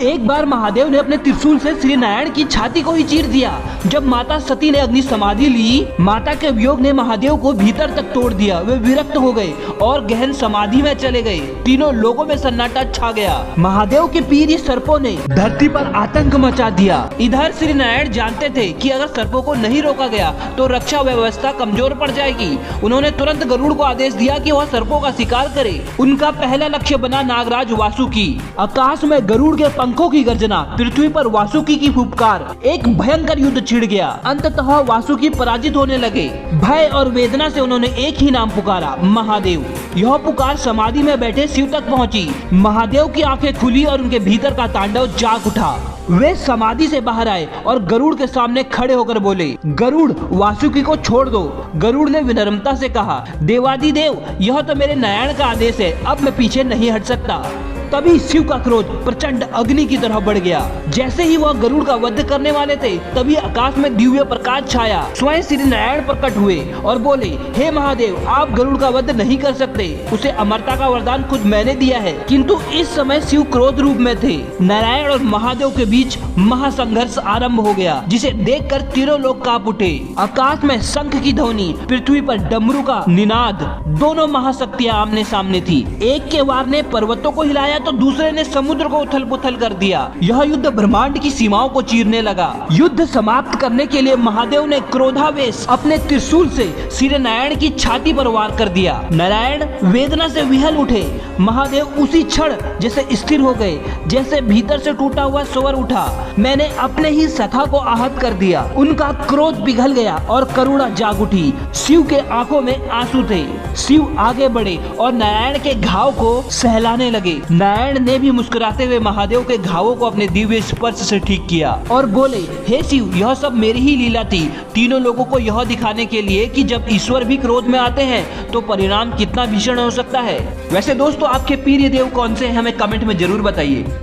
एक बार महादेव ने अपने त्रिशूल से श्री नारायण की छाती को ही चीर दिया। जब माता सती ने अग्नि समाधि ली, माता के वियोग ने महादेव को भीतर तक तोड़ दिया। वे विरक्त हो गए और गहन समाधि में चले गए। तीनों लोगों में सन्नाटा छा गया। महादेव के पीर सर्पों ने धरती पर आतंक मचा दिया। इधर श्री नारायण जानते थे कि अगर सर्पों को नहीं रोका गया तो रक्षा व्यवस्था कमजोर पड़ जाएगी। उन्होंने तुरंत गरुड़ को आदेश दिया कि वह सर्पों का शिकार करे। उनका पहला लक्ष्य बना नागराज वासुकी। आकाश में गरुड़ के पंखों की गर्जना, पृथ्वी पर वासुकी की फुफकार। एक भयंकर युद्ध छिड़ गया। अंततः वासुकी पराजित होने लगे। भय और वेदना से उन्होंने एक ही नाम पुकारा, महादेव। यह पुकार समाधि में बैठे शिव तक पहुंची। महादेव की आंखें खुली और उनके भीतर का तांडव जाग उठा। वे समाधि से बाहर आए और गरुड़ के सामने खड़े होकर बोले, गरुड़, वासुकी को छोड़ दो। गरुड़ ने विनम्रता से कहा, देवादिदेव, यह तो मेरे नारायण का आदेश है, अब मैं पीछे नहीं हट सकता। तभी शिव का क्रोध प्रचंड अग्नि की तरह बढ़ गया। जैसे ही वह गरुड़ का वध करने वाले थे, तभी आकाश में दिव्य प्रकाश छाया। स्वयं श्री नारायण प्रकट हुए और बोले, हे महादेव, आप गरुड़ का वध नहीं कर सकते। उसे अमरता का वरदान खुद मैंने दिया है। किंतु इस समय शिव क्रोध रूप में थे। नारायण और महादेव के बीच महासंघर्ष आरंभ हो गया, जिसे देखकर तीनों लोग कांप उठे। आकाश में शंख की ध्वनि, पृथ्वी पर डमरू का निनाद। दोनों महाशक्तियां आमने सामने थी। एक के वार ने पर्वतों को हिलाया तो दूसरे ने समुद्र को उथल पुथल कर दिया। यह युद्ध ब्रह्मांड की सीमाओं को चीरने लगा। युद्ध समाप्त करने के लिए महादेव ने क्रोधावेश अपने त्रिशूल से श्री नारायण की छाती पर वार कर दिया। नारायण वेदना से विहल उठे। महादेव उसी क्षण जैसे स्थिर हो गए, जैसे भीतर से टूटा हुआ स्वर उठा। मैंने अपने ही सखा को आहत कर दिया। उनका क्रोध पिघल गया और करुणा जाग उठी। शिव के आंखों में आंसू थे। शिव आगे बढ़े और नारायण के घाव को सहलाने लगे। नारायण ने भी मुस्कुराते हुए महादेव के घावों को अपने दिव्य स्पर्श से ठीक किया और बोले, हे शिव, यह सब मेरी ही लीला थी। तीनों लोगों को यह दिखाने के लिए कि जब ईश्वर भी क्रोध में आते हैं तो परिणाम कितना भीषण हो सकता है। वैसे दोस्तों, आपके प्रिय देव कौन से हैं, हमें कमेंट में जरूर बताइए।